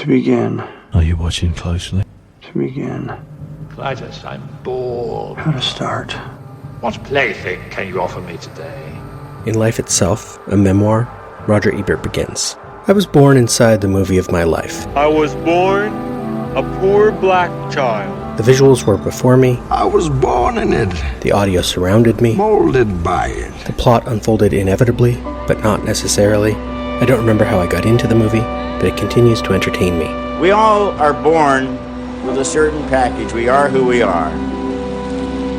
To begin. Are you watching closely? To begin. Clytus, I'm bored. How to start. What plaything can you offer me today? In Life Itself, a memoir, Roger Ebert begins. I was born inside the movie of my life. I was born a poor black child. The visuals were before me. I was born in it. The audio surrounded me. Molded by it. The plot unfolded inevitably, but not necessarily. I don't remember how I got into the movie, but it continues to entertain me. We all are born with a certain package. We are who we are.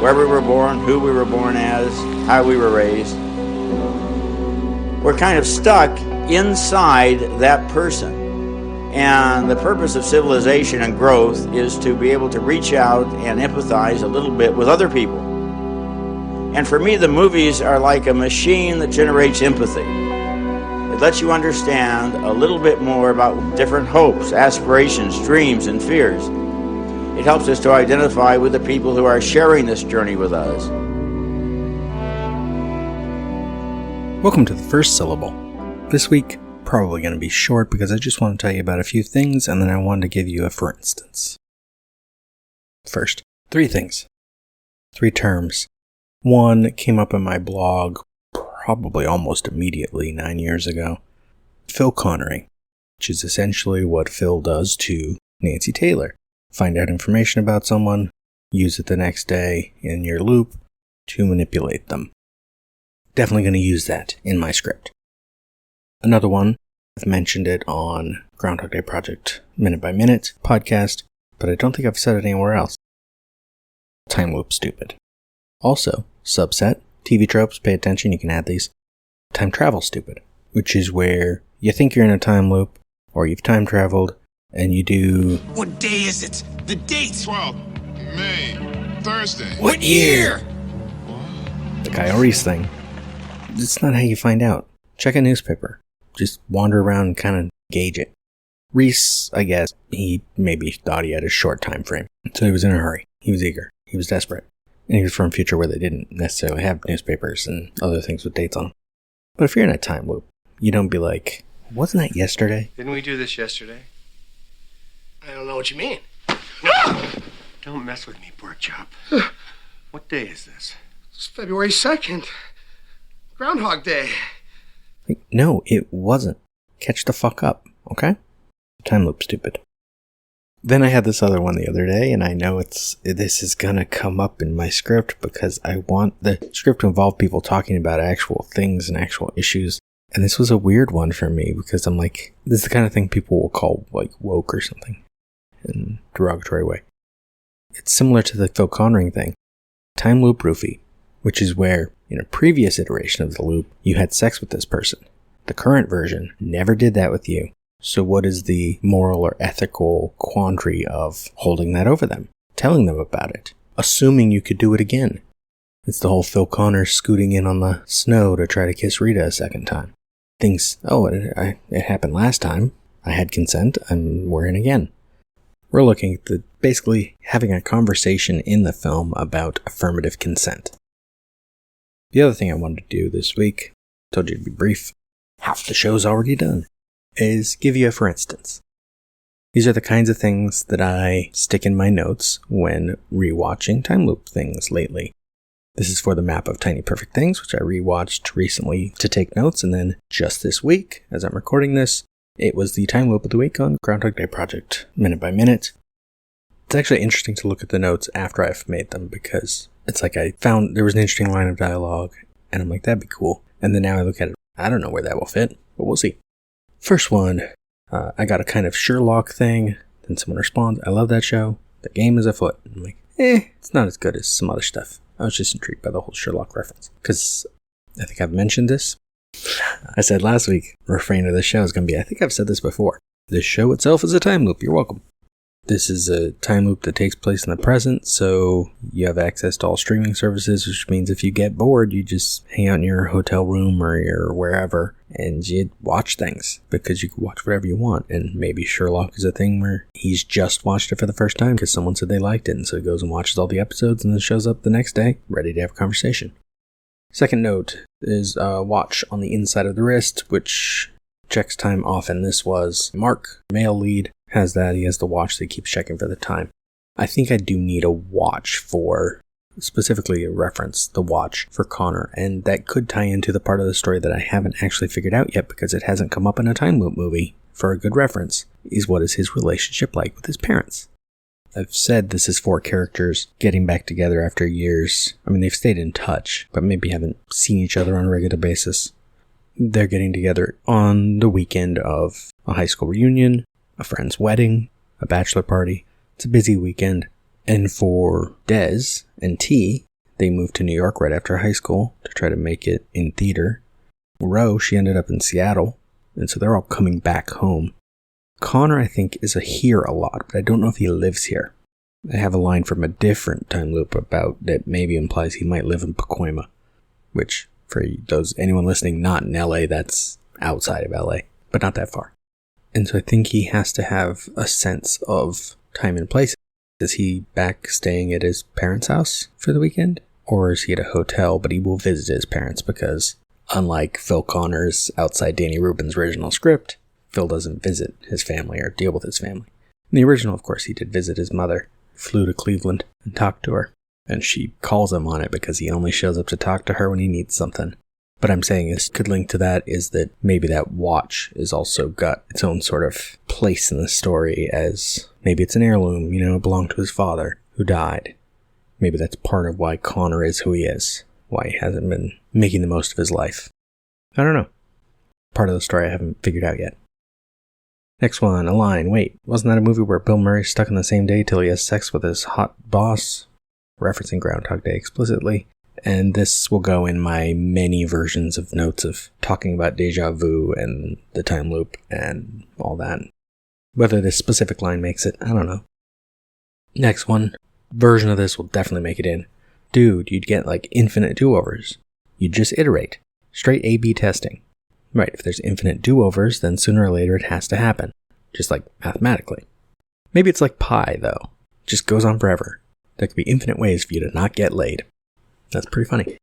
Where we were born, who we were born as, how we were raised. We're kind of stuck inside that person. And the purpose of civilization and growth is to be able to reach out and empathize a little bit with other people. And for me, the movies are like a machine that generates empathy. It lets you understand a little bit more about different hopes, aspirations, dreams, and fears. It helps us to identify with the people who are sharing this journey with us. Welcome to The First Syllable. This week, probably going to be short because I just want to tell you about a few things and then I wanted to give you a for instance. First, 3 things. 3 terms. One came up in my blog probably almost immediately 9 years ago. Phil Connering, which is essentially what Phil does to Nancy Taylor. Find out information about someone, use it the next day in your loop to manipulate them. Definitely going to use that in my script. Another one, I've mentioned it on Groundhog Day Project Minute by Minute podcast, but I don't think I've said it anywhere else. Time loop stupid. Also, subset, TV tropes, pay attention, you can add these. Time travel stupid, which is where you think you're in a time loop, or you've time traveled, and you do... What day is it? The date! 12th, May, Thursday. What year? The Kyle Reese thing. It's not how you find out. Check a newspaper. Just wander around and kind of gauge it. Reese, I guess, he maybe thought he had a short time frame. So he was in a hurry. He was eager. He was desperate. And he was from a future where they didn't necessarily have newspapers and other things with dates on them. But if you're in a time loop, you don't be like, wasn't that yesterday? Didn't we do this yesterday? I don't know what you mean. Don't mess with me, pork chop. What day is this? It's February 2nd. Groundhog Day. No, it wasn't. Catch the fuck up, okay? Time loop stupid. Then I had this other one the other day, and I know this is gonna come up in my script because I want the script to involve people talking about actual things and actual issues. And this was a weird one for me because I'm like, this is the kind of thing people will call like woke or something in a derogatory way. It's similar to the Phil Connering thing. Time loop roofie, which is where in a previous iteration of the loop, you had sex with this person. The current version never did that with you. So what is the moral or ethical quandary of holding that over them? Telling them about it? Assuming you could do it again? It's the whole Phil Connor scooting in on the snow to try to kiss Rita a second time. Thinks, oh, it happened last time. I had consent, and we're in again. We're looking at basically having a conversation in the film about affirmative consent. The other thing I wanted to do this week, told you to be brief, half the show's already done, is give you a for instance. These are the kinds of things that I stick in my notes when rewatching time loop things lately. This is for the map of Tiny Perfect Things, which I rewatched recently to take notes, and then just this week, as I'm recording this, it was the time loop of the week on Groundhog Day Project Minute by Minute. It's actually interesting to look at the notes after I've made them because it's like I found there was an interesting line of dialogue, and I'm like, that'd be cool. And then now I look at it, I don't know where that will fit, but we'll see. First one, I got a kind of Sherlock thing, then someone responds, I love that show, the game is afoot. I'm like, it's not as good as some other stuff. I was just intrigued by the whole Sherlock reference, because I think I've mentioned this. I said last week, refrain of the show is going to be, I think I've said this before, this show itself is a time loop, you're welcome. This is a time loop that takes place in the present, so you have access to all streaming services, which means if you get bored, you just hang out in your hotel room or your wherever, and you watch things, because you can watch whatever you want, and maybe Sherlock is a thing where he's just watched it for the first time because someone said they liked it, and so he goes and watches all the episodes, and then shows up the next day, ready to have a conversation. Second note is a watch on the inside of the wrist, which checks time often. This was Mark, male lead, has that. He has the watch that he keeps checking for the time. I think I do need a watch for, specifically a reference, the watch for Connor, and that could tie into the part of the story that I haven't actually figured out yet because it hasn't come up in a time loop movie. For a good reference, is what is his relationship like with his parents? I've said this is 4 characters getting back together after years. I mean, they've stayed in touch, but maybe haven't seen each other on a regular basis. They're getting together on the weekend of a high school reunion, a friend's wedding, a bachelor party. It's a busy weekend. And for Des and T, they moved to New York right after high school to try to make it in theater. Ro, she ended up in Seattle, and so they're all coming back home. Connor, I think, is here a lot, but I don't know if he lives here. I have a line from a different time loop about that maybe implies he might live in Pacoima, which, for anyone listening not in LA, that's outside of LA, but not that far. And so I think he has to have a sense of time and place. Is he back staying at his parents' house for the weekend? Or is he at a hotel, but he will visit his parents because, unlike Phil Connor's outside Danny Rubin's original script, Phil doesn't visit his family or deal with his family. In the original, of course, he did visit his mother, flew to Cleveland and talked to her, and she calls him on it because he only shows up to talk to her when he needs something. But I'm saying is could link to that is that maybe that watch is also got its own sort of place in the story as maybe it's an heirloom, it belonged to his father who died. Maybe that's part of why Connor is who he is, why he hasn't been making the most of his life. I don't know. Part of the story I haven't figured out yet. Next one, a line. Wait, wasn't that a movie where Bill Murray's stuck in the same day till he has sex with his hot boss? Referencing Groundhog Day explicitly. And this will go in my many versions of notes of talking about deja vu and the time loop and all that. Whether this specific line makes it, I don't know. Next one, version of this will definitely make it in. Dude, you'd get like infinite do-overs. You'd just iterate. Straight A-B testing. Right, if there's infinite do-overs, then sooner or later it has to happen. Just like mathematically. Maybe it's like pi, though. It just goes on forever. There could be infinite ways for you to not get laid. That's pretty funny.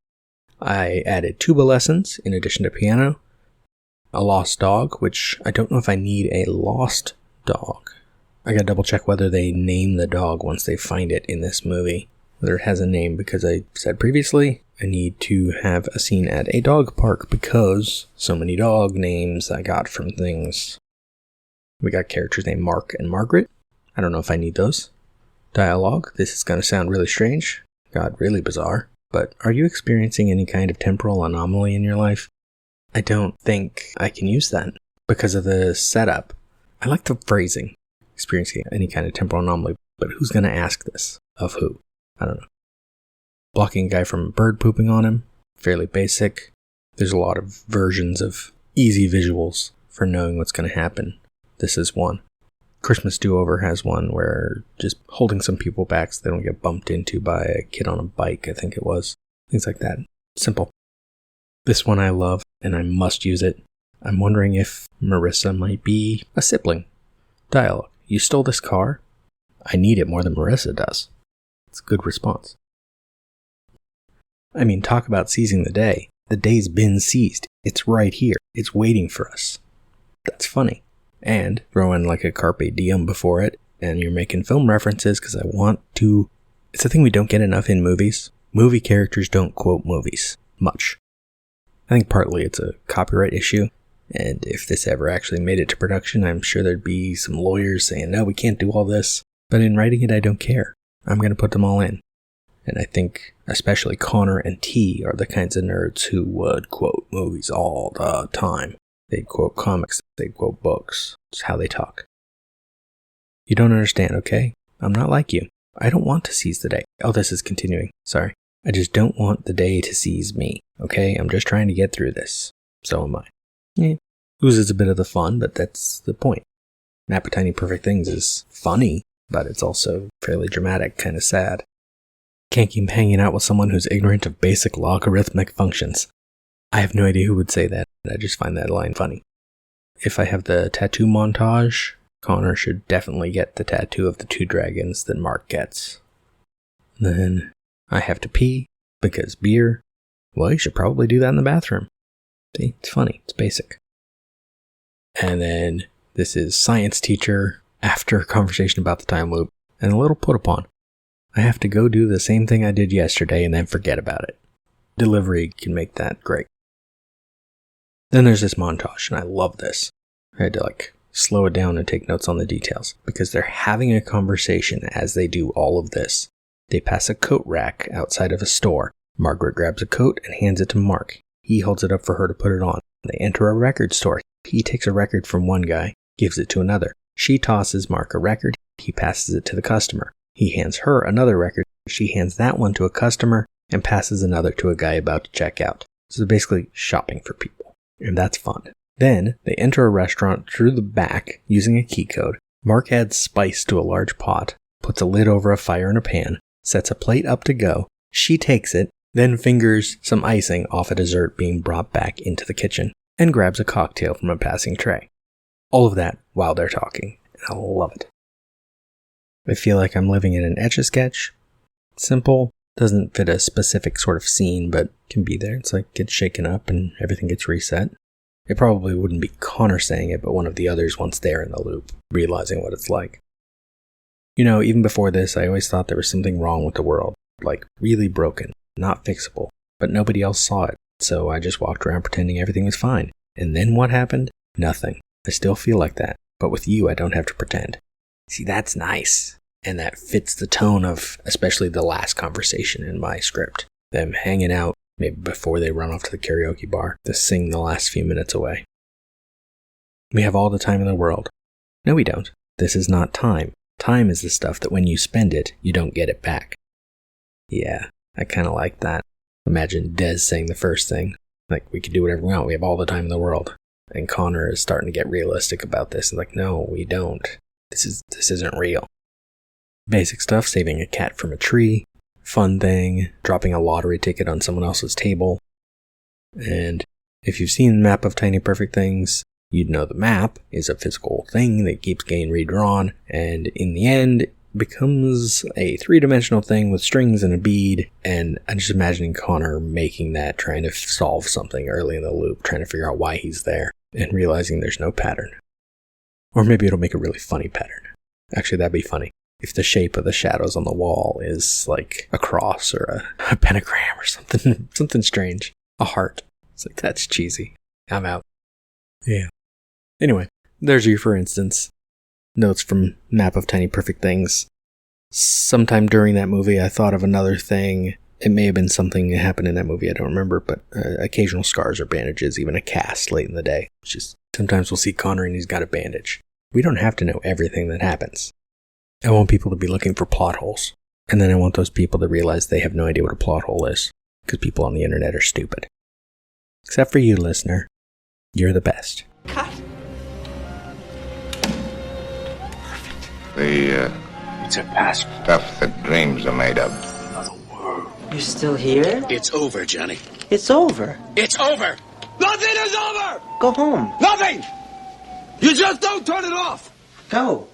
I added tuba lessons in addition to piano. A lost dog, which I don't know if I need a lost dog. I gotta double check whether they name the dog once they find it in this movie. Whether it has a name, because I said previously, I need to have a scene at a dog park because so many dog names I got from things. We got characters named Mark and Margaret. I don't know if I need those. Dialogue. This is going to sound really strange. God, really bizarre. But are you experiencing any kind of temporal anomaly in your life? I don't think I can use that because of the setup. I like the phrasing. Experiencing any kind of temporal anomaly. But who's going to ask this? Of who? I don't know. Blocking a guy from a bird pooping on him. Fairly basic. There's a lot of versions of easy visuals for knowing what's going to happen. This is one. Christmas Do-Over has one where just holding some people back so they don't get bumped into by a kid on a bike, I think it was. Things like that. Simple. This one I love, and I must use it. I'm wondering if Marissa might be a sibling. Dialogue. You stole this car? I need it more than Marissa does. It's a good response. I mean, talk about seizing the day. The day's been seized. It's right here. It's waiting for us. That's funny. And throw in like a carpe diem before it, and you're making film references because I want to. It's a thing we don't get enough in movies. Movie characters don't quote movies much. I think partly it's a copyright issue, and if this ever actually made it to production, I'm sure there'd be some lawyers saying, no, we can't do all this. But in writing it, I don't care. I'm going to put them all in. And I think especially Connor and T are the kinds of nerds who would quote movies all the time. They'd quote comics, they'd quote books. It's how they talk. You don't understand, okay? I'm not like you. I don't want to seize the day. Oh, this is continuing. Sorry. I just don't want the day to seize me, okay? I'm just trying to get through this. So am I. Loses a bit of the fun, but that's the point. Appetizing Perfect Things is funny, but it's also fairly dramatic, kind of sad. Can't keep hanging out with someone who's ignorant of basic logarithmic functions. I have no idea who would say that. I just find that line funny. If I have the tattoo montage, Connor should definitely get the tattoo of the 2 dragons that Mark gets. Then I have to pee because beer. Well, you should probably do that in the bathroom. See, it's funny. It's basic. And then this is science teacher after a conversation about the time loop and a little put upon. I have to go do the same thing I did yesterday and then forget about it. Delivery can make that great. Then there's this montage, and I love this. I had to slow it down and take notes on the details because they're having a conversation as they do all of this. They pass a coat rack outside of a store. Margaret grabs a coat and hands it to Mark. He holds it up for her to put it on. They enter a record store. He takes a record from one guy, gives it to another. She tosses Mark a record. He passes it to the customer. He hands her another record. She hands that one to a customer and passes another to a guy about to check out. So they're basically shopping for people. And that's fun. Then they enter a restaurant through the back using a key code. Mark adds spice to a large pot, puts a lid over a fire in a pan, sets a plate up to go. She takes it, then fingers some icing off a dessert being brought back into the kitchen, and grabs a cocktail from a passing tray. All of that while they're talking, and I love it. I feel like I'm living in an Etch-a-Sketch. Simple, doesn't fit a specific sort of scene, but can be there. It's like gets shaken up and everything gets reset. It probably wouldn't be Connor saying it, but one of the others once there in the loop, realizing what it's like. You know, even before this, I always thought there was something wrong with the world, like really broken, not fixable, but nobody else saw it, so I just walked around pretending everything was fine. And then what happened? Nothing. I still feel like that, but with you I don't have to pretend. See, that's nice. And that fits the tone of especially the last conversation in my script. Them hanging out, maybe before they run off to the karaoke bar, to sing the last few minutes away. We have all the time in the world. No, we don't. This is not time. Time is the stuff that when you spend it, you don't get it back. Yeah, I kind of like that. Imagine Des saying the first thing. Like, we can do whatever we want. We have all the time in the world. And Connor is starting to get realistic about this. And like, no, we don't. This isn't real. Basic stuff, saving a cat from a tree. Fun thing, dropping a lottery ticket on someone else's table. And if you've seen the map of Tiny Perfect Things, you'd know the map is a physical thing that keeps getting redrawn, and in the end becomes a three-dimensional thing with strings and a bead. And I'm just imagining Connor making that, trying to solve something early in the loop, trying to figure out why he's there, and realizing there's no pattern. Or maybe it'll make a really funny pattern. Actually, that'd be funny. If the shape of the shadows on the wall is like a cross or a pentagram or something strange. A heart. It's like, that's cheesy. I'm out. Yeah. Anyway, there's you for instance. Notes from Map of Tiny Perfect Things. Sometime during that movie I thought of another thing. It may have been something that happened in that movie, I don't remember, but occasional scars or bandages, even a cast late in the day. It's just, sometimes we'll see Connor and he's got a bandage. We don't have to know everything that happens. I want people to be looking for plot holes. And then I want those people to realize they have no idea what a plot hole is. Because people on the internet are stupid. Except for you, listener. You're the best. Cut. It's a past stuff that dreams are made of. Another world. You're still here? It's over, Johnny. It's over. It's over! Nothing is over! Go home. Nothing! You just don't turn it off! Go.